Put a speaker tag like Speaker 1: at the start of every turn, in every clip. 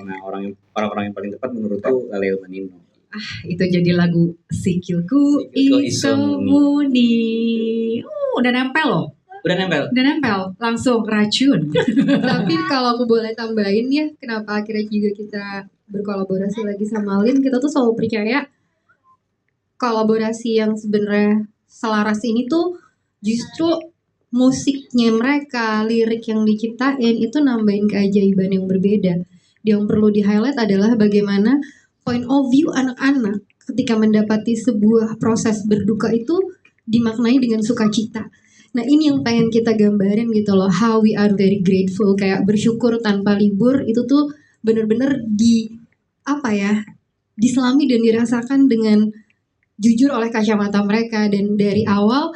Speaker 1: karena orang-orang yang paling tepat menurutku Lale Manino.
Speaker 2: Itu jadi lagu Sikilku Iso Muni. Udah nempel loh.
Speaker 1: Udah nempel,
Speaker 2: langsung racun.
Speaker 3: Tapi kalau aku boleh tambahin ya, kenapa akhirnya juga kita berkolaborasi lagi sama Lin, kita tuh selalu percaya kolaborasi yang sebenarnya selaras ini tuh justru musiknya mereka, lirik yang diciptain itu nambahin keajaiban yang berbeda. Yang perlu di-highlight adalah bagaimana point of view anak-anak ketika mendapati sebuah proses berduka itu dimaknai dengan sukacita. Nah ini yang pengen kita gambarin gitu loh, how we are very grateful, kayak bersyukur tanpa libur itu tuh bener-bener diselami dan dirasakan dengan jujur oleh kacamata mereka. Dan dari awal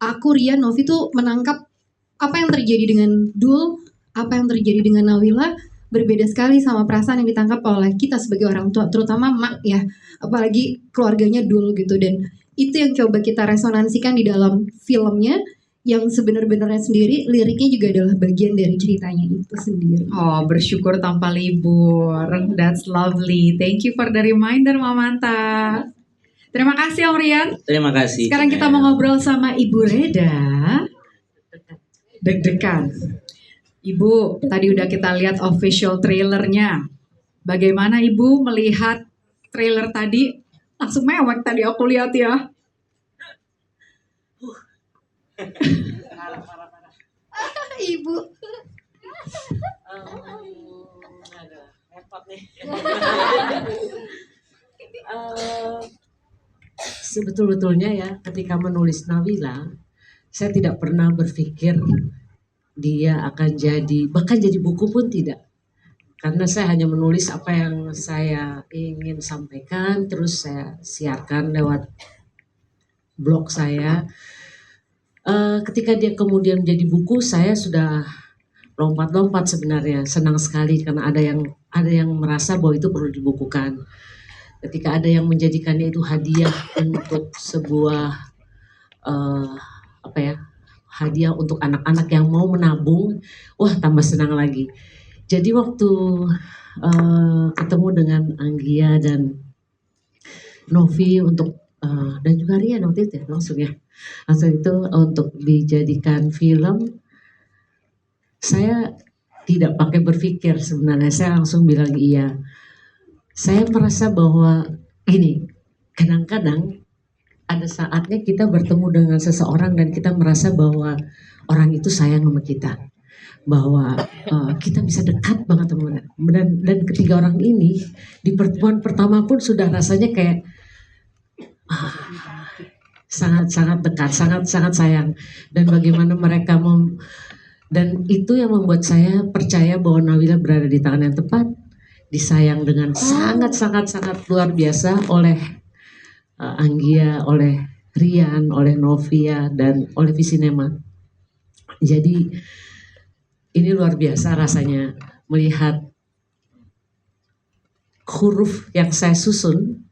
Speaker 3: aku, Rian, Novi tuh menangkap apa yang terjadi dengan Dul, apa yang terjadi dengan Nawila berbeda sekali sama perasaan yang ditangkap oleh kita sebagai orang tua, terutama mak ya, apalagi keluarganya Dul gitu. Dan itu yang coba kita resonansikan di dalam filmnya, yang sebenarnya sendiri liriknya juga adalah bagian dari ceritanya itu sendiri.
Speaker 2: Bersyukur tanpa libur. That's lovely. Thank you for the reminder, Mamanta. Terima kasih Om Rian.
Speaker 1: Terima kasih.
Speaker 2: Sekarang kita mau ngobrol sama Ibu Reda. Deg-degan. Ibu, tadi udah kita lihat official trailernya. Bagaimana Ibu melihat trailer tadi? Langsung mewek tadi aku lihat ya.
Speaker 3: Ibu.
Speaker 4: Repot nih. Sebetul-betulnya ya, ketika menulis Nawila, saya tidak pernah berpikir dia akan bahkan jadi buku pun tidak. Karena saya hanya menulis apa yang saya ingin sampaikan, terus saya siarkan lewat blog saya. Ketika dia kemudian menjadi buku, saya sudah lompat-lompat sebenarnya, senang sekali karena ada yang merasa bahwa itu perlu dibukukan. Ketika ada yang menjadikannya itu hadiah untuk sebuah hadiah untuk anak-anak yang mau menabung, wah tambah senang lagi. Jadi waktu ketemu dengan Anggia dan Novi dan juga Rian waktu itu ya, langsung itu untuk dijadikan film, saya tidak pakai berpikir sebenarnya, saya langsung bilang iya. Saya merasa bahwa kadang-kadang ada saatnya kita bertemu dengan seseorang dan kita merasa bahwa orang itu sayang sama kita, bahwa kita bisa dekat banget sama dan ketiga orang ini di pertemuan pertama pun sudah rasanya kayak sangat dekat, sangat sayang. Dan bagaimana mereka dan itu yang membuat saya percaya bahwa Nawila berada di tangan yang tepat, disayang dengan sangat luar biasa oleh Anggia, oleh Rian, oleh Novia, dan oleh Visinema. Jadi ini luar biasa rasanya melihat huruf yang saya susun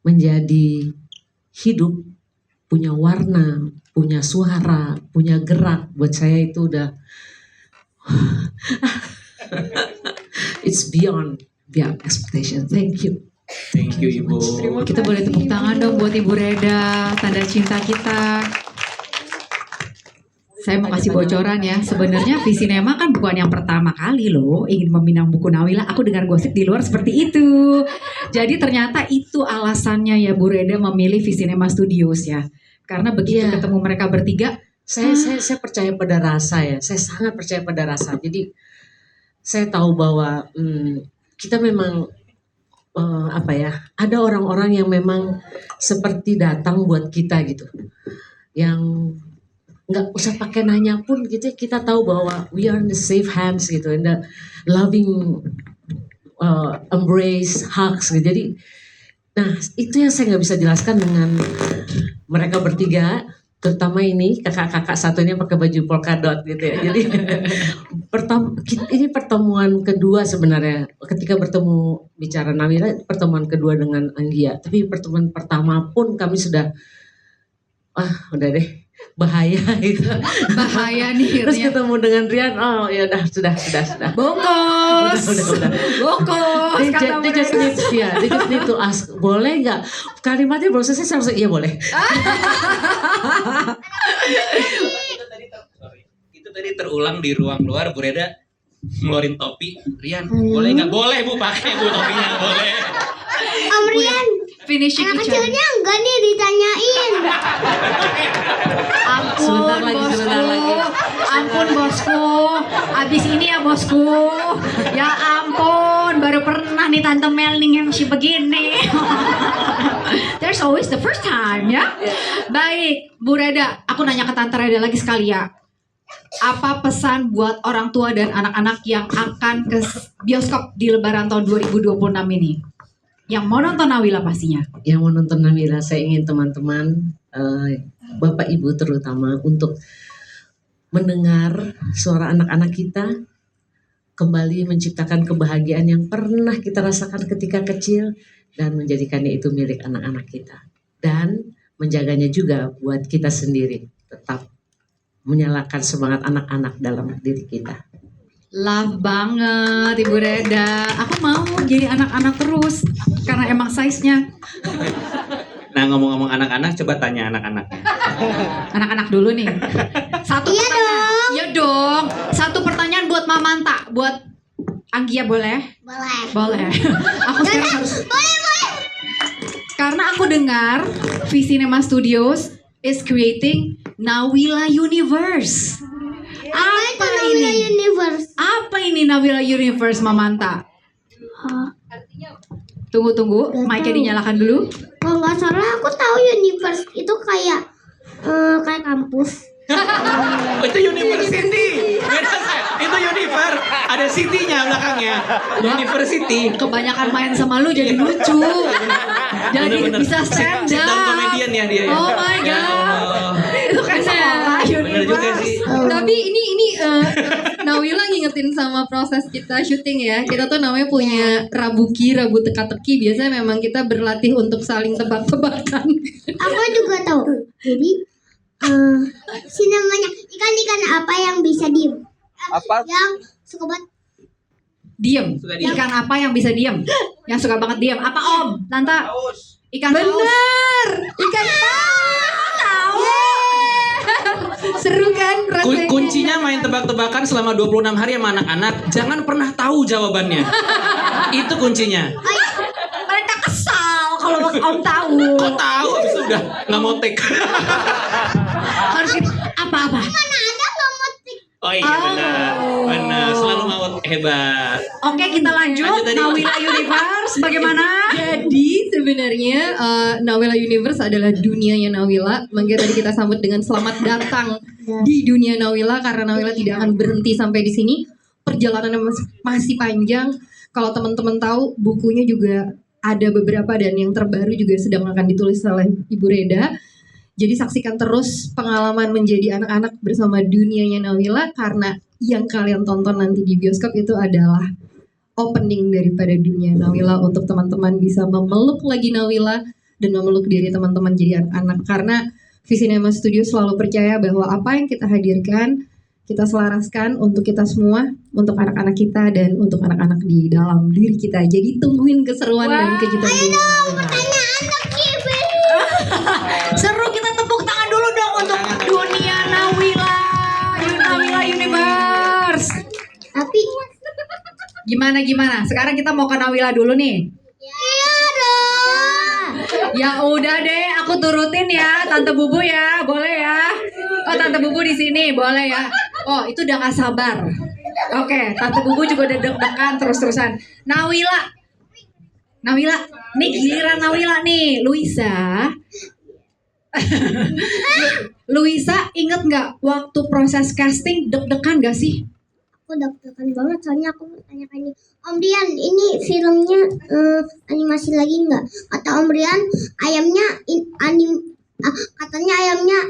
Speaker 4: menjadi hidup, punya warna, punya suara, punya gerak. Buat saya itu udah it's beyond expectation. Thank you.
Speaker 1: Thank you Ibu.
Speaker 2: Kita boleh tepuk tangan dong buat Ibu Reda, tanda cinta kita. Saya mau kasih bocoran ya, sebenarnya Visinema kan bukan yang pertama kali loh ingin meminang buku Nawila. Aku dengar gosip di luar seperti itu. Jadi ternyata itu alasannya ya Bu Reda memilih Visinema Studios ya. Karena begitu ketemu mereka bertiga,
Speaker 4: saya percaya pada rasa ya. Saya sangat percaya pada rasa. Jadi saya tahu bahwa kita memang ada orang-orang yang memang seperti datang buat kita gitu, yang nggak usah pakai nanya pun gitu, kita tahu bahwa we are in the safe hands gitu, in the loving embrace, hugs gitu. Jadi nah itu yang saya nggak bisa jelaskan dengan mereka bertiga, terutama ini kakak-kakak satunya pakai baju polka dot gitu ya. Jadi ini pertemuan kedua sebenarnya, ketika bertemu bicara Nawila, pertemuan kedua dengan Anggia. Tapi pertemuan pertama pun kami sudah udah deh, bahaya itu.
Speaker 2: Bahaya nih.
Speaker 4: Terus
Speaker 2: Rian.
Speaker 4: ketemu dengan Rian, oh ya udah sudah.
Speaker 2: Bongkos.
Speaker 4: Udah.
Speaker 2: Bongkos. Kata
Speaker 4: They just need to ask, boleh nggak? Kalimatnya belum selesai, saya langsung iya boleh.
Speaker 1: Itu tadi terulang di ruang luar, Bu Reda ngeluarin topi. Rian, boleh nggak? Boleh Bu, pakai Bu topinya, boleh.
Speaker 5: Om Rian,
Speaker 2: finishing
Speaker 5: anak
Speaker 2: each other.
Speaker 5: kecilnya enggak nih ditanyain.
Speaker 2: Ampun bosku, ampun bosku. Abis ini ya bosku. Ya ampun, baru pernah nih Tante Mel nih yang si begini. There's always the first time ya. Baik, Bu Reda, aku nanya ke Tante Reda lagi sekali ya. Apa pesan buat orang tua dan anak-anak yang akan ke bioskop di Lebaran tahun 2026 ini? Yang mau nonton Nawila pastinya.
Speaker 4: Yang mau nonton Nawila, saya ingin teman-teman, Bapak Ibu terutama, untuk mendengar suara anak-anak kita, kembali menciptakan kebahagiaan yang pernah kita rasakan ketika kecil, dan menjadikannya itu milik anak-anak kita. Dan menjaganya juga buat kita sendiri, tetap menyalakan semangat anak-anak dalam diri kita.
Speaker 2: Love banget Ibu Reda. Aku mau jadi anak-anak terus karena emang size-nya.
Speaker 1: Nah, ngomong-ngomong anak-anak, coba tanya anak-anaknya.
Speaker 2: Anak-anak dulu nih. Satu
Speaker 5: Iya
Speaker 2: pertanyaan. Iya dong. Satu pertanyaan buat Mamanta, buat Anggia boleh?
Speaker 5: Boleh.
Speaker 2: Boleh. Aku sekarang harus.
Speaker 5: Boleh.
Speaker 2: Karena aku dengar Visinema Studios is creating Nawila Universe. Apa
Speaker 5: Nawila
Speaker 2: ini?
Speaker 5: Universe.
Speaker 2: Apa ini Nawila Universe, Mamanta? Tunggu,
Speaker 5: Nggak
Speaker 2: mic-nya
Speaker 5: tahu.
Speaker 2: dinyalakan dulu.
Speaker 5: Kalau nggak salah aku tahu universe itu kayak kampus.
Speaker 1: Oh, itu university. Beda, Say. Itu universe. Ada city-nya belakangnya. University.
Speaker 2: Kebanyakan main sama lu jadi lucu. Jadi
Speaker 1: Bener-bener.
Speaker 2: bisa stand
Speaker 1: Sit down
Speaker 2: up.
Speaker 1: komedian ya dia.
Speaker 2: Oh my
Speaker 1: Ya
Speaker 2: god.
Speaker 1: Allah.
Speaker 2: Itu kan sekolah
Speaker 1: Bener juga sih.
Speaker 3: Tapi ini Nawila ngingetin sama proses kita syuting ya. Kita tuh namanya punya rabu teka-teki. Biasanya memang kita berlatih untuk saling tebak-tebakan.
Speaker 5: Aku juga tahu. Jadi si namanya ikan-ikan apa yang bisa diem?
Speaker 1: Apa?
Speaker 5: Yang suka banget.
Speaker 2: Diem.
Speaker 1: Suka diem.
Speaker 2: Ikan apa yang bisa diem? Yang suka banget diem. Apa Om? Tante? Ikan paus.
Speaker 3: Bener, ikan paus. Seru kan rasanya?
Speaker 1: Kuncinya main tebak-tebakan selama 26 hari sama anak-anak. Jangan pernah tahu jawabannya. Itu kuncinya.
Speaker 2: Mereka kesal kalau Om tahu.
Speaker 1: Kok tahu? Habis itu udah nggak mau take.
Speaker 2: Harus gitu. Apa-apa?
Speaker 5: Mana ada lomotik?
Speaker 1: Oh iya benar. Benar. Selalu mau hebat.
Speaker 2: Oke, kita lanjut.
Speaker 1: Lanjut tadi.
Speaker 2: Nawila Universe bagaimana?
Speaker 3: Jadi sebenarnya Nawila Universe adalah dunianya Nawila. Makanya tadi kita sambut dengan selamat datang di dunia Nawila karena Nawila tidak akan berhenti sampai di sini. Perjalanannya masih panjang. Kalau teman-teman tahu bukunya juga ada beberapa dan yang terbaru juga sedang akan ditulis oleh Ibu Reda. Jadi saksikan terus pengalaman menjadi anak-anak bersama dunianya Nawila karena yang kalian tonton nanti di bioskop itu adalah opening daripada dunia Nawila untuk teman-teman bisa memeluk lagi Nawila dan memeluk diri teman-teman jadi anak-anak karena Visinema Studio selalu percaya bahwa apa yang kita hadirkan kita selaraskan untuk kita semua, untuk anak-anak kita dan untuk anak-anak di dalam diri kita. Jadi tungguin keseruan dan kejutan dunia Nawila.
Speaker 2: Seru, kita tepuk tangan dulu dong untuk dunia Nawila. Nawila Universe.
Speaker 5: Tapi
Speaker 2: Gimana? Sekarang kita mau ke Nawila dulu nih.
Speaker 5: iya dong.
Speaker 2: Ya udah deh, aku turutin ya, Tante Bubu ya, boleh ya. Oh, Tante Bubu di sini, boleh ya. Oh, itu udah gak sabar. Oke, Tante Bubu juga udah deg-degan terus-terusan. Nawila, nih giliran Nawila nih, Luisa. Luisa, inget nggak waktu proses casting deg-degan gak sih?
Speaker 5: Aku deg-degan banget soalnya aku mau tanya ini. Om Rian, ini filmnya animasi lagi nggak? Kata Om Rian, katanya ayamnya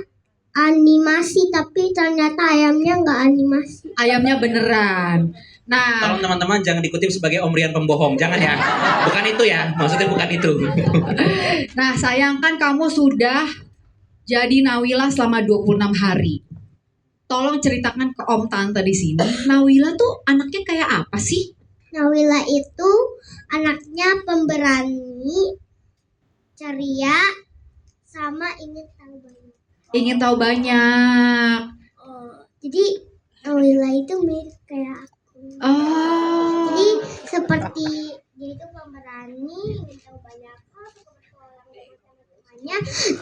Speaker 5: animasi tapi ternyata ayamnya nggak animasi.
Speaker 2: Ayamnya beneran. Nah,
Speaker 1: Tolong teman-teman jangan dikutip sebagai Om Rian pembohong. Jangan ya. Bukan itu ya. Maksudnya bukan itu.
Speaker 2: nah sayang kan kamu sudah jadi Nawila selama 26 hari. Tolong ceritakan ke Om Tante di sini, Nawila tuh anaknya kayak apa sih?
Speaker 5: Nawila itu anaknya pemberani, ceria, sama ingin tahu banyak.
Speaker 2: Ingin tahu banyak.
Speaker 5: Jadi Nawila itu mirip kayak aku.
Speaker 2: Oh.
Speaker 5: Jadi seperti dia itu pemberani, ingin tahu banyak hal, berpetualang dengan teman-temannya,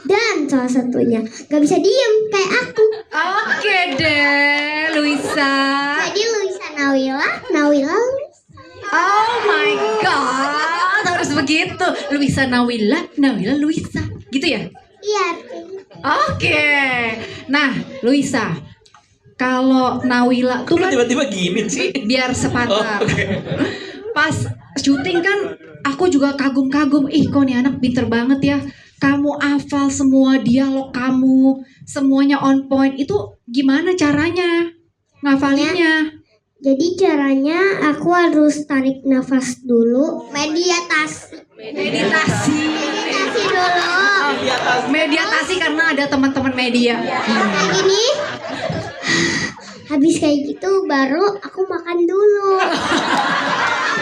Speaker 5: dan salah satunya gak bisa diem kayak aku.
Speaker 2: Oke deh, Luisa.
Speaker 5: Jadi Luisa Nawila, Nawila Luisa.
Speaker 2: Oh my god, harus begitu. Luisa Nawila, Nawila Luisa. Gitu ya?
Speaker 5: Iya.
Speaker 2: Oke. Nah, Luisa, kalau Nawila tuh
Speaker 1: Kok
Speaker 2: kan
Speaker 1: tiba-tiba gini sih?
Speaker 2: biar sepatah.
Speaker 1: Oh, oke.
Speaker 2: Pas syuting kan aku juga kagum-kagum. Ih, kok nih anak pinter banget ya. Kamu hafal semua dialog kamu, semuanya on point. Itu gimana caranya ngafalinnya?
Speaker 5: Jadi caranya aku harus tarik nafas dulu, meditasi.
Speaker 2: Meditasi.
Speaker 5: Meditasi dulu.
Speaker 2: Mediatasi karena ada teman-teman media.
Speaker 5: Kayak gini. Habis kayak gitu baru aku makan dulu.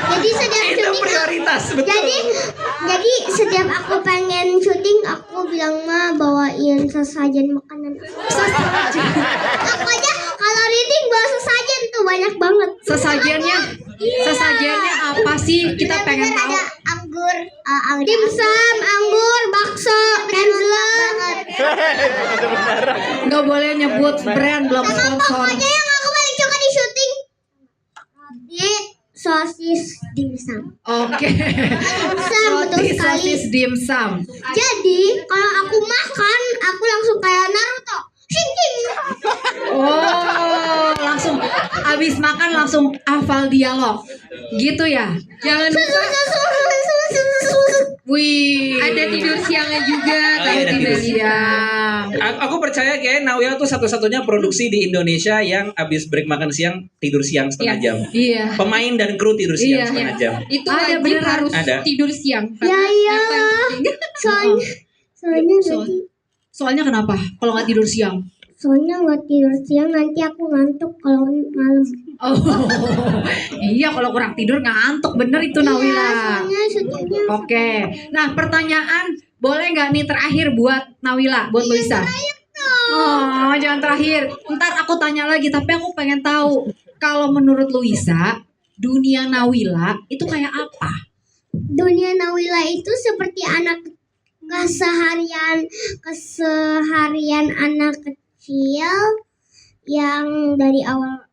Speaker 5: Jadi setiap
Speaker 1: Itu
Speaker 5: syuting
Speaker 1: prioritas, betul.
Speaker 5: jadi setiap aku pengen syuting aku bilang bawain sesajen makanan. Aku aja kalau reading bawa sesajen tuh banyak banget.
Speaker 2: Sesajennya apa sih? Kita pengen
Speaker 5: Bener-bener
Speaker 2: tahu.
Speaker 5: ada anggur, dimsum, anggur, bakso, renzleng.
Speaker 2: Nggak boleh nyebut brand, belum
Speaker 5: Sama
Speaker 2: sponsor.
Speaker 5: pokoknya yang aku paling suka di syuting di sosis dimsum.
Speaker 2: Oke.
Speaker 5: Betul sekali.
Speaker 2: Sosis dimsum.
Speaker 5: Jadi kalau aku makan, aku langsung kayak Naruto. Shing shing.
Speaker 2: Oh, langsung abis makan langsung hafal dialog. Gitu ya. Jangan lupa. Wih,
Speaker 6: Ada tidur siangnya juga,
Speaker 1: Oh, iya, ada tidur
Speaker 2: siang.
Speaker 1: Aku percaya kayak Nawila tuh satu-satunya produksi di Indonesia yang abis break makan siang tidur siang setengah jam.
Speaker 2: Iya.
Speaker 1: Pemain dan kru tidur siang
Speaker 2: Iya.
Speaker 1: setengah jam.
Speaker 6: itu
Speaker 2: Ada,
Speaker 6: wajib
Speaker 2: beneran.
Speaker 6: harus
Speaker 1: Ada.
Speaker 6: tidur siang.
Speaker 5: Ya iya. Soalnya soalnya
Speaker 2: So-
Speaker 5: nanti
Speaker 2: Soalnya kenapa? Kalau nggak tidur siang?
Speaker 5: soalnya nggak tidur siang nanti aku ngantuk kalau malam.
Speaker 2: Oh, iya kalau kurang tidur ngantuk bener itu Nawila.
Speaker 5: Iya, soalnya syutingnya.
Speaker 2: Oke, nah pertanyaan boleh nggak nih terakhir buat Nawila, buat Luisa? Oh, jangan terakhir. Ntar aku tanya lagi, tapi aku pengen tahu kalau menurut Luisa, dunia Nawila itu kayak apa?
Speaker 5: Dunia Nawila itu seperti anak keseharian anak kecil yang dari awal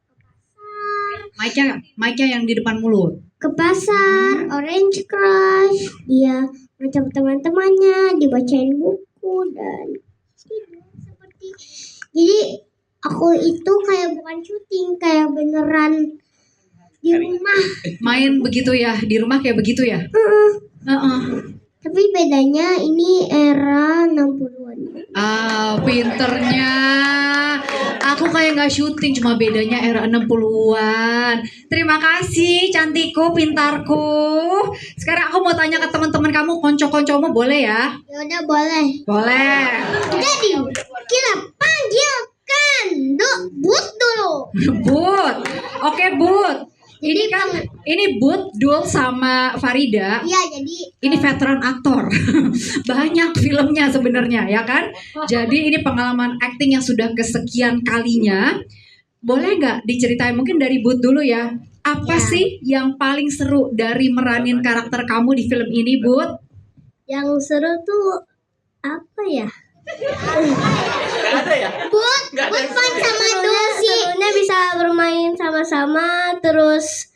Speaker 2: Mic-nya yang di depan mulut.
Speaker 5: ke pasar, Orange Crush, dia macam teman-temannya, dibacain buku dan seperti jadi aku itu kayak bukan syuting, kayak beneran di rumah.
Speaker 2: Main begitu ya, di rumah kayak begitu ya? Heeh.
Speaker 5: Tapi bedanya ini era 60-an.
Speaker 2: Ah, pinternya. Aku kayak nggak syuting, cuma bedanya era 60-an. Terima kasih, cantikku, pintarku. Sekarang aku mau tanya ke teman-teman kamu, konco-koncomu boleh ya?
Speaker 5: Ya udah boleh.
Speaker 2: Boleh.
Speaker 5: Jadi kita panggilkan But dulu.
Speaker 2: Bud. Oke, Bud. Ini Bud, Dul sama Farida.
Speaker 5: Iya, jadi
Speaker 2: Ini veteran aktor. Banyak filmnya sebenarnya, ya kan? Jadi ini pengalaman acting yang sudah kesekian kalinya. Boleh nggak diceritain mungkin dari Bud dulu ya? Apa
Speaker 5: Ya.
Speaker 2: sih yang paling seru dari meranin karakter kamu di film ini, Bud?
Speaker 5: yang seru tuh apa ya?
Speaker 1: Gak ada ya?
Speaker 5: But fun sama Dul sih. Serunya bisa bermain sama-sama, terus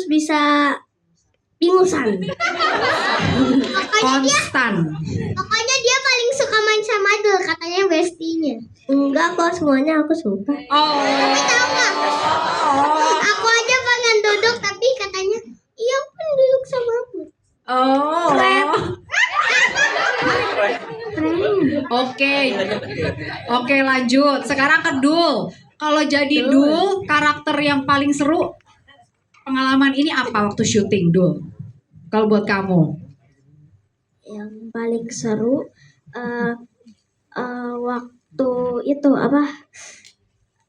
Speaker 5: bisa bingusan.
Speaker 2: Konstan.
Speaker 5: Pokoknya dia paling suka main sama Dul, katanya bestinya. Enggak kok, semuanya aku suka.
Speaker 2: Oh.
Speaker 5: Tapi tahu nggak? Aku aja pengen duduk, tapi katanya, iya aku pengen duduk sama aku.
Speaker 2: Oh.
Speaker 5: Keren.
Speaker 2: Oke, lanjut. Sekarang ke Dul. Kalau jadi Dul, karakter yang paling seru pengalaman ini apa waktu syuting, Dul? Kalau buat kamu?
Speaker 5: Yang paling seru waktu itu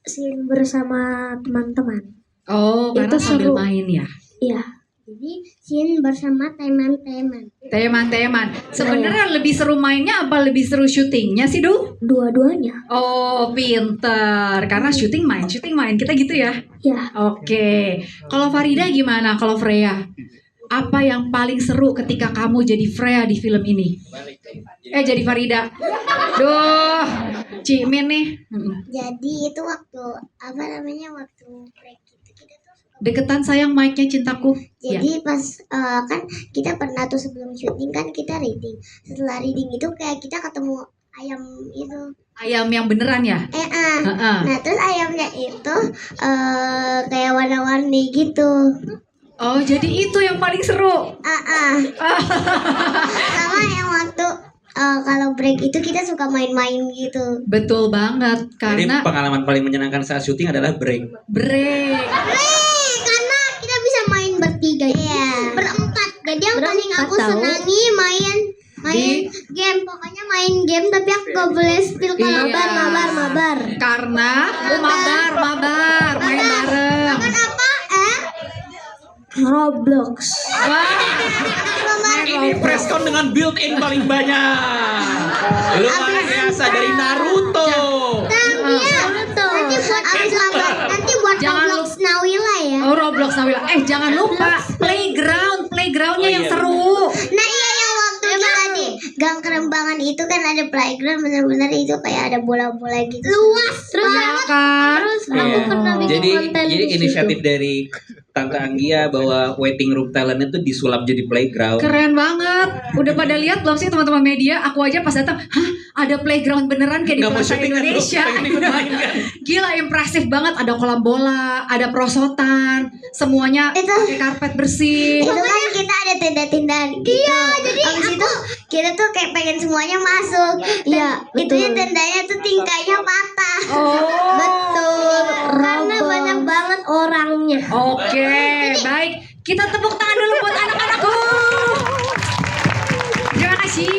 Speaker 5: scene bersama teman-teman.
Speaker 2: Oh, karena
Speaker 5: Itu
Speaker 2: sambil
Speaker 5: seru.
Speaker 2: main ya.
Speaker 5: Iya. Jadi scene bersama teman-teman.
Speaker 2: Teman-teman, sebenarnya lebih seru mainnya apa lebih seru syutingnya sih, Du?
Speaker 5: Dua-duanya.
Speaker 2: Oh, pinter. Karena syuting main kita gitu ya.
Speaker 5: Ya.
Speaker 2: Oke. Kalau Farida gimana? Kalau Freya? Apa yang paling seru ketika kamu jadi Freya di film ini? Jadi Farida. Duh, Cimin nih.
Speaker 5: Jadi itu waktu waktu break itu kita tuh
Speaker 2: Deketan sayang mic-nya cintaku. Ya.
Speaker 5: jadi pas kan kita pernah tuh sebelum syuting kan kita reading. Setelah reading itu kayak kita ketemu ayam itu.
Speaker 2: Ayam yang beneran ya? Heeh.
Speaker 5: Nah terus ayamnya itu kayak warna-warni gitu.
Speaker 2: Oh, jadi itu yang paling seru.
Speaker 5: Sama yang waktu kalau break itu kita suka main-main gitu.
Speaker 2: Betul banget,
Speaker 1: Jadi
Speaker 2: karena
Speaker 1: pengalaman paling menyenangkan saat syuting adalah break.
Speaker 2: break.
Speaker 5: Karena kita bisa main bertiga, berempat. Jadi yang paling aku senangi main game. Pokoknya main game tapi aku gak boleh spill kalau
Speaker 2: Iya.
Speaker 5: mabar.
Speaker 2: Karena mabar, main bareng.
Speaker 5: Makan apa? Roblox.
Speaker 2: Wah,
Speaker 1: Ini preskon dengan built-in paling banyak. Luar biasa dari Naruto.
Speaker 5: Nanti buat
Speaker 2: Jangan
Speaker 5: Roblox Nawila ya.
Speaker 2: oh Roblox Nawila. Jangan lupa playgroundnya yang seru.
Speaker 5: Nah iya yang waktu kita di Gang Kerembangan itu kan ada playground benar-benar itu kayak ada bola-bola gitu. Luas banget.
Speaker 2: Kan?
Speaker 5: Aku pernah bikin
Speaker 1: Jadi
Speaker 5: konten di situ.
Speaker 1: inisiatif dari Tante Anggia bahwa waiting room talentnya tuh disulap jadi playground.
Speaker 2: Keren banget. Udah pada lihat belum sih teman-teman media? Aku aja pas datang, ada playground beneran kayak di
Speaker 1: Nggak mau
Speaker 2: Plaza
Speaker 1: syuting kan, bro?
Speaker 2: Indonesia.
Speaker 1: Pengen ikut main kan?
Speaker 2: Gila, impresif banget. Ada kolam bola, ada perosotan, semuanya pakai karpet bersih.
Speaker 5: Itu kan kita ada tenda-tenda gitu. Iya, jadi abis itu kita tuh kayak pengen semuanya masuk. Iya, itu tendanya tuh tingkahnya patah.
Speaker 2: Oh,
Speaker 5: Betul. Karena banyak banget orangnya.
Speaker 2: Oke, baik. Kita tepuk tangan dulu buat anak-anakku. Terima kasih.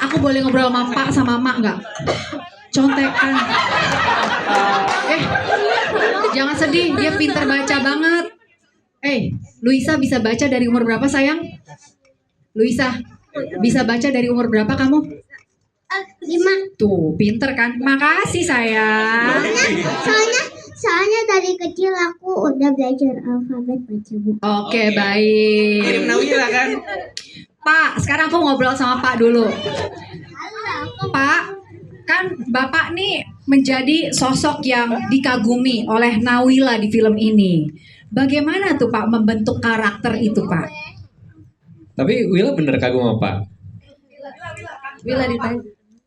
Speaker 2: Aku boleh ngobrol sama Pak sama Mak nggak? Contekan. Jangan sedih, dia pintar baca banget. Luisa bisa baca dari umur berapa sayang? Luisa, bisa baca dari umur berapa kamu?
Speaker 5: 5.
Speaker 2: Tuh, pinter kan? Makasih sayang.
Speaker 5: Soalnya dari kecil aku udah belajar alfabet baca buku.
Speaker 2: Oke, baik.
Speaker 1: Kirim Nawila kan?
Speaker 2: Pak, sekarang aku ngobrol sama Pak dulu. Pak, kan Bapak nih menjadi sosok yang dikagumi oleh Nawila di film ini. Bagaimana tuh Pak membentuk karakter itu Pak?
Speaker 6: Tapi Wila bener kagum sama Pak.
Speaker 2: Wila ditanya.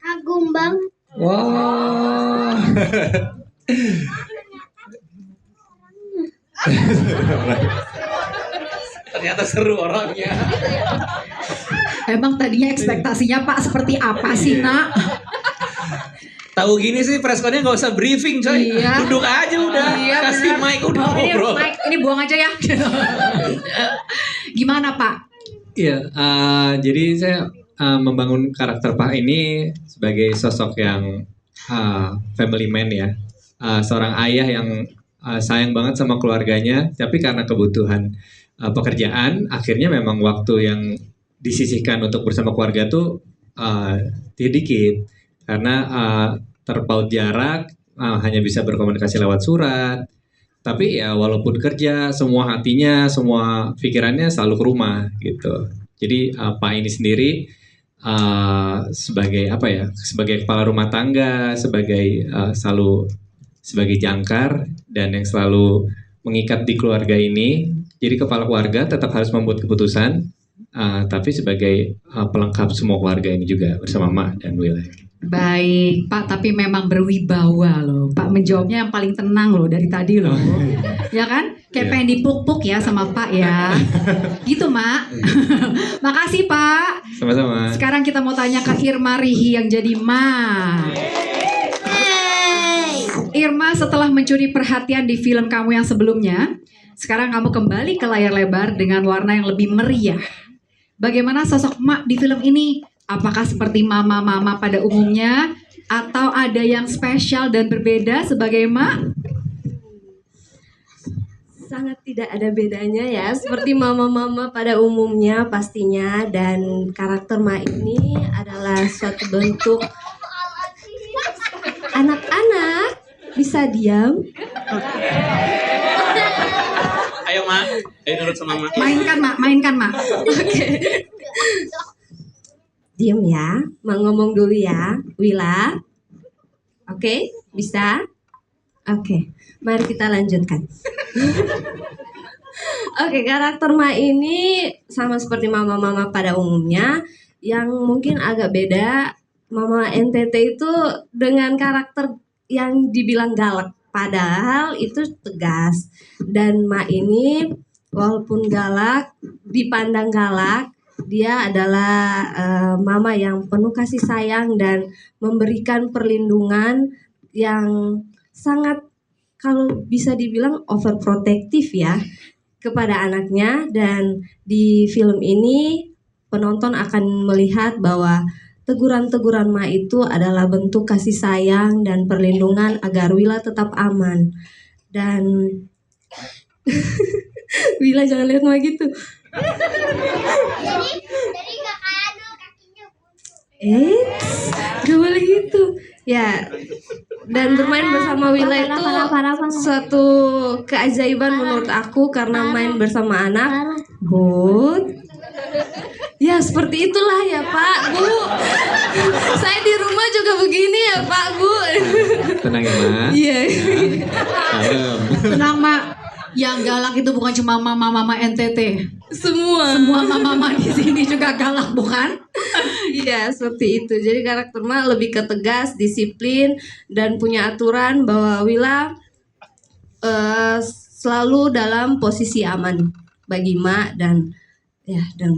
Speaker 5: Kagum banget.
Speaker 6: Wah.
Speaker 1: Ternyata seru orangnya.
Speaker 2: Emang tadinya ekspektasinya Pak seperti apa sih nak?
Speaker 1: Tahu gini sih preskonnya nggak usah briefing coy.
Speaker 2: Iya.
Speaker 1: Duduk aja udah.
Speaker 2: Iya,
Speaker 1: Kasih
Speaker 2: bener.
Speaker 1: mic udah
Speaker 2: Oh,
Speaker 1: ngobrol.
Speaker 2: ini buang aja ya. Gimana Pak?
Speaker 6: Iya, jadi saya membangun karakter Pak ini sebagai sosok yang family man ya. Seorang ayah yang sayang banget sama keluarganya, tapi karena kebutuhan pekerjaan, akhirnya memang waktu yang disisihkan untuk bersama keluarga tuh dikit. Karena terpaut jarak, hanya bisa berkomunikasi lewat surat. Tapi ya walaupun kerja, semua hatinya, semua pikirannya selalu ke rumah gitu. Jadi Pak ini sendiri sebagai apa ya? Sebagai kepala rumah tangga, sebagai selalu sebagai jangkar dan yang selalu mengikat di keluarga ini. Jadi kepala keluarga tetap harus membuat keputusan, tapi sebagai pelengkap semua keluarga ini juga bersama Mak dan Wila.
Speaker 2: Baik, Pak, tapi memang berwibawa loh. Pak menjawabnya yang paling tenang loh dari tadi loh. Ya kan? Kayak
Speaker 6: Iya.
Speaker 2: pengen dipuk-puk ya sama Pak ya. Gitu, Mak. Makasih, Pak.
Speaker 6: Sama-sama.
Speaker 2: Sekarang kita mau tanya ke Irma Rihi yang jadi Ma. Irma, setelah mencuri perhatian di film kamu yang sebelumnya, sekarang kamu kembali ke layar lebar dengan warna yang lebih meriah. Bagaimana sosok Mak di film ini? Apakah seperti mama-mama pada umumnya atau ada yang spesial dan berbeda sebagai mak?
Speaker 7: Sangat tidak ada bedanya ya, seperti mama-mama pada umumnya pastinya, dan karakter Ma ini adalah suatu bentuk anak-anak bisa diam.
Speaker 1: Ayo Ma, ayo nurut sama Ma.
Speaker 2: Mainkan mak.
Speaker 7: Oke. Diam ya, Ma ngomong dulu ya, Wila. Oke, bisa? Oke, mari kita lanjutkan. Oke, karakter Ma ini sama seperti mama-mama pada umumnya. Yang mungkin agak beda, Mama NTT itu dengan karakter yang dibilang galak, padahal itu tegas. Dan Ma ini walaupun galak, dipandang galak, dia adalah mama yang penuh kasih sayang dan memberikan perlindungan yang sangat, kalau bisa dibilang overprotective ya, kepada anaknya. Dan di film ini penonton akan melihat bahwa teguran-teguran Ma itu adalah bentuk kasih sayang dan perlindungan agar Wila tetap aman. Dan Wila jangan lihat Ma gitu.
Speaker 5: Jadi kakak adu kakinya.
Speaker 7: Gak boleh gitu. Ya, dan bermain bersama Wila itu suatu keajaiban menurut aku, karena main bersama anak. But, ya seperti itulah ya Pak, Bu. Saya di rumah juga begini ya Pak, Bu.
Speaker 6: Tenang ya, Ma.
Speaker 7: Iya.
Speaker 6: Kalem.
Speaker 2: Tenang mak, yang galak itu bukan cuma mama-mama NTT.
Speaker 7: Semua.
Speaker 2: Semua mama-mama di sini juga galak, bukan?
Speaker 7: Iya, seperti itu. Jadi karakter Ma lebih ke tegas, disiplin, dan punya aturan bahwa Wila selalu dalam posisi aman bagi Ma dan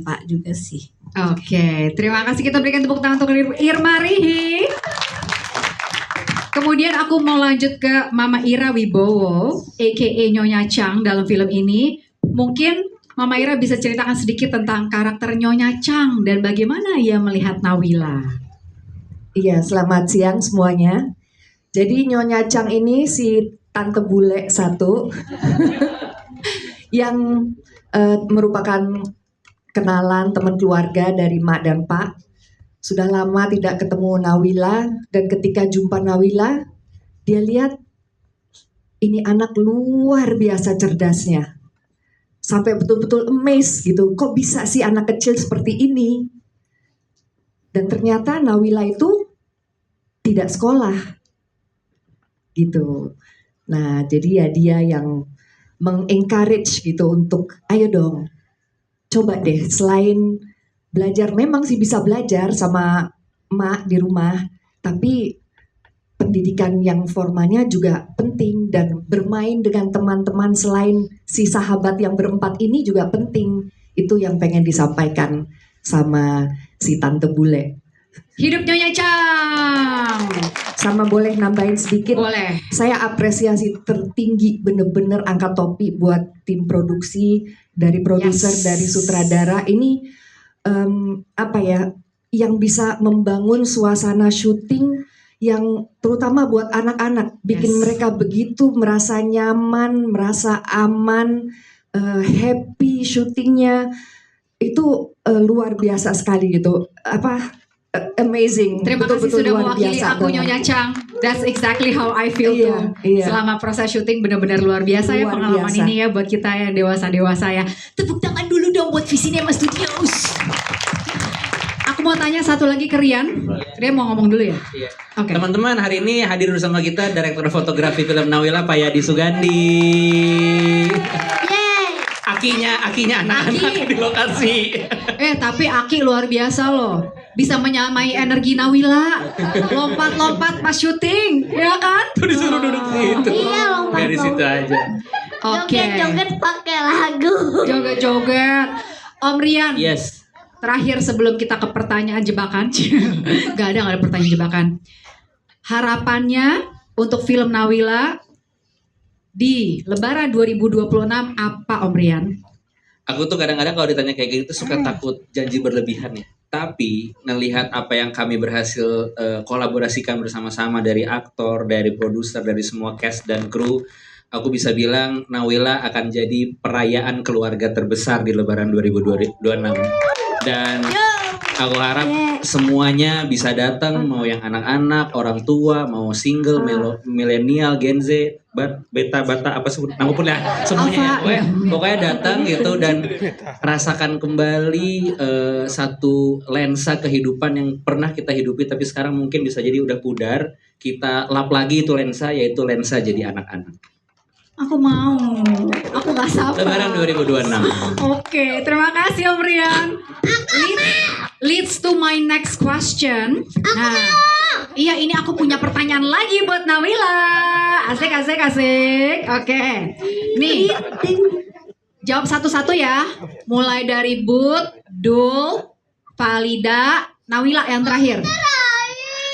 Speaker 7: Pak juga sih.
Speaker 2: Oke, terima kasih. Kita berikan tepuk tangan untuk Irma Rihi. Kemudian aku mau lanjut ke Mama Ira Wibowo, a.k.a. Nyonya Chang dalam film ini. Mungkin Mama Ira bisa ceritakan sedikit tentang karakter Nyonya Chang dan bagaimana ia melihat Nawila.
Speaker 8: Iya, selamat siang semuanya. Jadi Nyonya Chang ini si Tante Bule satu yang merupakan kenalan teman keluarga dari Mak dan Pak. Sudah lama tidak ketemu Nawila, dan ketika jumpa Nawila, dia lihat ini anak luar biasa cerdasnya. Sampai betul-betul amazed gitu, kok bisa sih anak kecil seperti ini? Dan ternyata Nawila itu tidak sekolah gitu. Nah, jadi ya dia yang mengencourage gitu untuk ayo dong, coba deh, selain belajar, memang sih bisa belajar sama emak di rumah, tapi pendidikan yang formalnya juga penting, dan bermain dengan teman-teman selain si sahabat yang berempat ini juga penting. Itu yang pengen disampaikan sama si Tante Bule.
Speaker 2: Hidup Nyonya Chang.
Speaker 8: Sama boleh nambahin sedikit?
Speaker 2: Boleh.
Speaker 8: Saya apresiasi tertinggi, bener-bener angkat topi buat tim produksi, dari produser, dari sutradara. Ini apa ya, yang bisa membangun suasana syuting yang terutama buat anak-anak, bikin mereka begitu merasa nyaman, merasa aman, happy syutingnya itu luar biasa sekali gitu. Amazing.
Speaker 2: Terima kasih
Speaker 8: Betul-betul
Speaker 2: sudah
Speaker 8: luar
Speaker 2: mewakili
Speaker 8: biasa
Speaker 2: aku
Speaker 8: banget.
Speaker 2: Nyonya Chang. That's exactly how I feel too.
Speaker 8: Iya.
Speaker 2: Selama proses syuting benar-benar luar biasa ya
Speaker 8: Luar
Speaker 2: pengalaman
Speaker 8: biasa.
Speaker 2: ini ya buat kita yang dewasa-dewasa ya. Tepuk tangan dulu dong buat Visinema Studios. Aku mau tanya satu lagi ke Rian. Rian mau ngomong dulu ya?
Speaker 1: Iya.
Speaker 2: Oke.
Speaker 1: Teman-teman, hari ini hadir bersama kita Direktur Fotografi Film Nawila, Pak Yadi Sugandi. Akinya anak-anak di lokasi.
Speaker 2: Tapi Aki luar biasa loh. Bisa menyamai energi Nawila. Lompat-lompat pas syuting, ya kan?
Speaker 1: Tuh disuruh duduk situ.
Speaker 5: Iya, lompat.
Speaker 1: Dari situ aja.
Speaker 2: Oke.
Speaker 5: Joget-joget pakai lagu.
Speaker 2: Joget-joget. Om Rian.
Speaker 1: Yes.
Speaker 2: Terakhir sebelum kita ke pertanyaan jebakan. Gak ada pertanyaan jebakan. Harapannya untuk film Nawila di Lebaran 2026 apa Om Rian?
Speaker 1: Aku tuh kadang-kadang kalau ditanya kayak gitu suka takut janji berlebihan ya. Tapi ngelihat apa yang kami berhasil kolaborasikan bersama-sama dari aktor, dari produser, dari semua cast dan kru, aku bisa bilang Nawila akan jadi perayaan keluarga terbesar di Lebaran 2026. Dan aku harap semuanya bisa datang, mau yang anak-anak, orang tua, mau single, milenial, Gen Z, beta, apa sebut, apapun ya, semuanya ya. Pokoknya datang gitu dan rasakan kembali satu lensa kehidupan yang pernah kita hidupi tapi sekarang mungkin bisa jadi udah pudar. Kita lap lagi itu lensa, yaitu lensa jadi anak-anak.
Speaker 2: Aku mau. Aku gak sabar.
Speaker 1: Lebaran 2026.
Speaker 2: Oke, terima kasih Om Rian. Leads to my next question. Nah, iya ini aku punya pertanyaan lagi buat Nawila. Asik. Oke. Nih, jawab satu-satu ya. Mulai dari Bud, Dul, Valida, Nawila yang terakhir.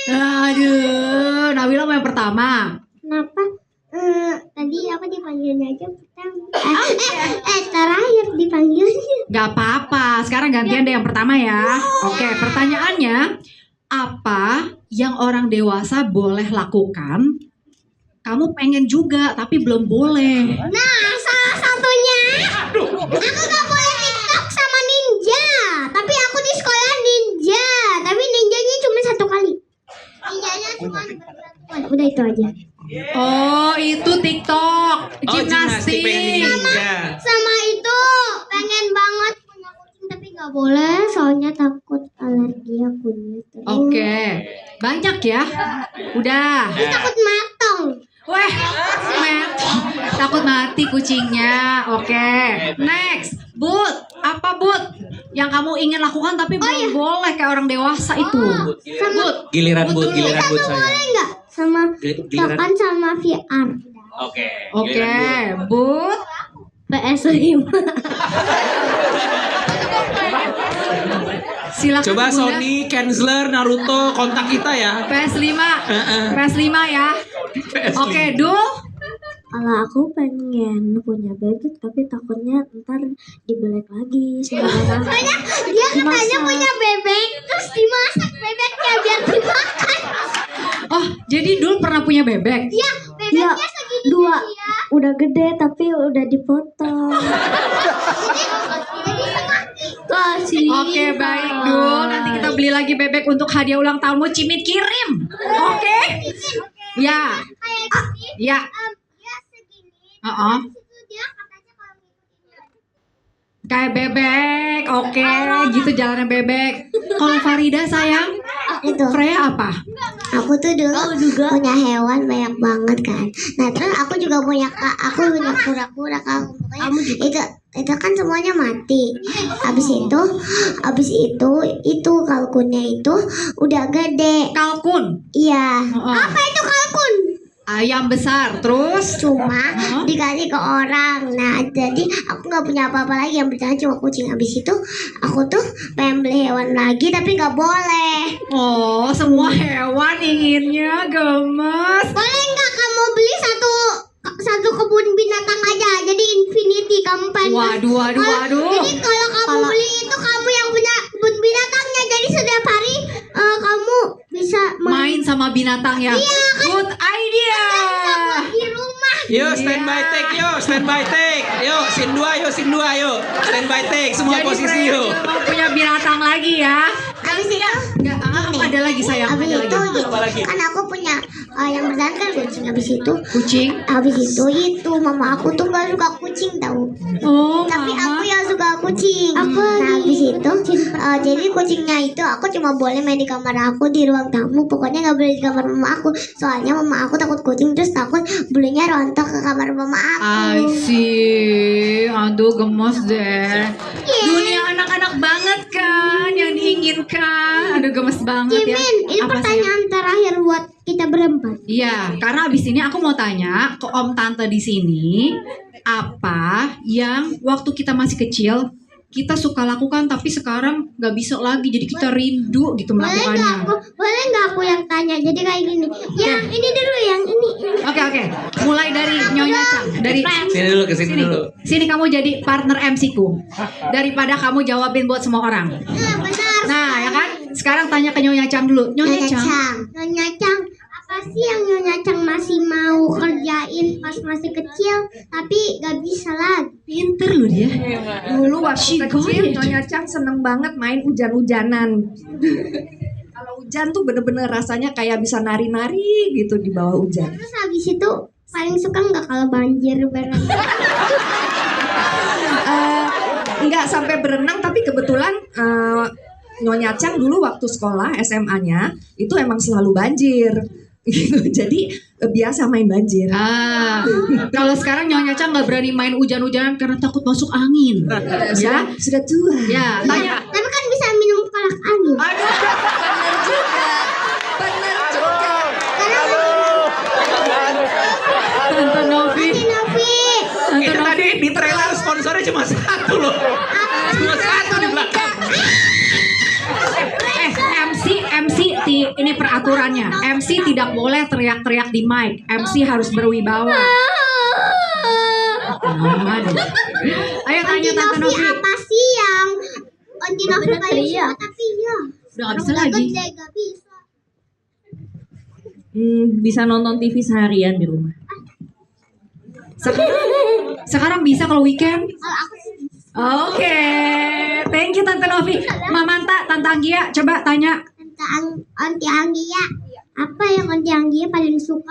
Speaker 2: Aduh, Nawila mau yang pertama.
Speaker 5: Kenapa? Tadi aku dipanggilnya aja pertama. Terakhir dipanggilnya.
Speaker 2: Gak apa-apa, sekarang gantian deh yang pertama ya. Oke, pertanyaannya, apa yang orang dewasa boleh lakukan, kamu pengen juga tapi belum boleh?
Speaker 5: Nah, salah satunya aku gak boleh TikTok sama ninja. Tapi aku di sekolah ninja. Tapi ninjanya cuma 1 kali. Ninjanya cuma udah itu aja.
Speaker 2: Oh, itu TikTok, gimnastik.
Speaker 1: pengen ninja.
Speaker 5: Sama itu pengen banget punya kucing tapi nggak boleh soalnya takut alergi akunya.
Speaker 2: Oke, banyak ya. Udah.
Speaker 5: Takut matong.
Speaker 2: Weh, takut mati kucingnya. Oke, next. Bud, apa Bud? Yang kamu ingin lakukan tapi belum boleh kayak orang dewasa itu. Bud,
Speaker 1: Giliran Bud saya.
Speaker 5: Boleh nggak sama
Speaker 1: Giliran.
Speaker 5: bahkan sama VR?
Speaker 1: Oke.
Speaker 2: Oke, Bud.
Speaker 5: PS5.
Speaker 2: Silakan.
Speaker 1: Coba
Speaker 2: Bunda.
Speaker 1: Sony, Kensler, Naruto kontak kita ya.
Speaker 2: PS5 ya. Oke, Dul.
Speaker 5: Kalau aku pengen punya bebek tapi takutnya ntar dibelek lagi sama orang. Soalnya dia katanya punya bebek terus dimasak bebeknya biar dimakan.
Speaker 2: Oh, jadi Dul pernah punya bebek?
Speaker 5: Iya, bebeknya segini 2. Udah gede tapi udah dipotong. Jadi semati. Kasih.
Speaker 2: Oke, baik Dul. Nanti kita beli lagi bebek untuk hadiah ulang tahunmu. Cimit kirim. Oke? Ya. Ya.
Speaker 5: Dia segini.
Speaker 2: Heeh.
Speaker 5: Itu dia katanya kalau ngikutin.
Speaker 2: Kayak bebek. Oke, gitu jalannya bebek. Kalau Farida sayang,
Speaker 5: Itu.
Speaker 2: Freya apa?
Speaker 5: Aku tuh dulu punya hewan banyak banget kan. Nah terus aku juga punya kura-kura kan. Pokoknya itu kan semuanya mati. Abis itu kalkunnya itu udah gede.
Speaker 2: Kalkun.
Speaker 5: Iya.
Speaker 2: Heeh.
Speaker 5: Apa itu kalkun?
Speaker 2: Ayam besar. Terus?
Speaker 5: Cuma dikasih ke orang. Nah jadi aku nggak punya apa-apa lagi, yang berjalan cuma kucing. Abis itu aku tuh pengen beli hewan lagi tapi nggak boleh.
Speaker 2: Oh, semua hewan inginnya gemes.
Speaker 5: Boleh nggak kamu beli satu kebun binatang aja, jadi infinity kamu pengen.
Speaker 2: Waduh.
Speaker 5: Jadi kalau kamu beli itu kamu yang punya kebun binatangnya, jadi setiap hari kamu bisa
Speaker 2: Main sama binatang ya. Good idea.
Speaker 5: di rumah.
Speaker 1: Yuk standby take, yuk standby take. Yuk scene 2, yuk standby take semua
Speaker 2: Jadi
Speaker 1: posisi
Speaker 2: Freya
Speaker 1: yuk.
Speaker 2: juga mau punya binatang lagi ya.
Speaker 5: Abis itu
Speaker 2: Enggak, ada lagi sayang.
Speaker 5: Abis
Speaker 2: Ada
Speaker 5: itu
Speaker 2: lagi.
Speaker 1: Apa lagi?
Speaker 5: kan aku punya yang berjalan kan kucing. Abis itu mama aku tuh gak suka kucing tahu.
Speaker 2: Oh,
Speaker 5: Tapi
Speaker 2: mama.
Speaker 5: aku yang suka kucing. Nah habis itu jadi kucingnya itu aku cuma boleh main di kamar aku di ruang tamu. Pokoknya nggak boleh di kamar mama aku. Soalnya mama aku takut kucing, terus takut bulunya rontok ke kamar mama
Speaker 2: I
Speaker 5: aku.
Speaker 2: see. Aduh, gemes deh. Dunia anak-anak banget kan yang diinginkan. Aduh, gemes banget ya.
Speaker 5: Jimin, ini
Speaker 2: Apa, sayang?
Speaker 5: pertanyaan terakhir buat kita berempat.
Speaker 2: Iya, karena abis ini aku mau tanya ke Om Tante di sini, apa yang waktu kita masih kecil kita suka lakukan tapi sekarang nggak bisa lagi, jadi kita rindu gitu melakukannya.
Speaker 5: Boleh nggak aku yang tanya? Jadi kayak gini. Yang ini dulu, yang ini.
Speaker 2: Oke. Mulai dari Nyonya Chang, dari
Speaker 1: Sini dulu, kesini dulu.
Speaker 2: Sini kamu jadi partner MC ku. Daripada kamu jawabin buat semua orang.
Speaker 5: Benar.
Speaker 2: Nah, ya sekarang tanya ke Nyonya Chang dulu. Nyonya Chang.
Speaker 5: Nyonya Chang, apa sih yang Nyonya Chang masih mau kerjain pas masih kecil tapi gak bisa lagi?
Speaker 2: Pinter loh dia.
Speaker 8: Dulu waktu
Speaker 2: She got
Speaker 8: kecil
Speaker 2: it.
Speaker 8: Nyonya Chang seneng banget main hujan-hujanan. Kalau hujan tuh bener-bener rasanya kayak bisa nari-nari gitu di bawah hujan.
Speaker 5: Terus habis itu paling suka nggak kalau banjir berenang?
Speaker 8: Nggak sampai berenang, tapi kebetulan Nyonya Chang dulu waktu sekolah SMA-nya itu emang selalu banjir gitu. Jadi biasa main banjir.
Speaker 2: Kalau sekarang Nyonya Chang nggak berani main hujan-hujanan karena takut masuk angin. Ya,
Speaker 8: Sudah tua.
Speaker 2: ya. Tanya.
Speaker 5: Tapi kan bisa minum kolak angin.
Speaker 2: Aduh.
Speaker 8: Bener juga.
Speaker 2: Tante Novi.
Speaker 5: Novi.
Speaker 1: Itu tadi di trailer sponsornya cuma satu loh. Cuma satu di belakang.
Speaker 2: Ini peraturannya. MC tidak boleh teriak-teriak di mic. MC harus berwibawa. Ayo tanya Tante Novi.
Speaker 5: Apa sih yang Onti Novi paling suka tapi ya
Speaker 2: Udah gak bisa lagi.
Speaker 5: gak bisa.
Speaker 7: Bisa nonton TV seharian di rumah.
Speaker 2: Sekarang bisa kalau weekend.
Speaker 5: Kalau aku sih
Speaker 2: Oke, thank you Tante Novi. Mamanta, Tante Anggia, coba tanya.
Speaker 5: Onti Anggia. Apa yang Onti Anggia paling suka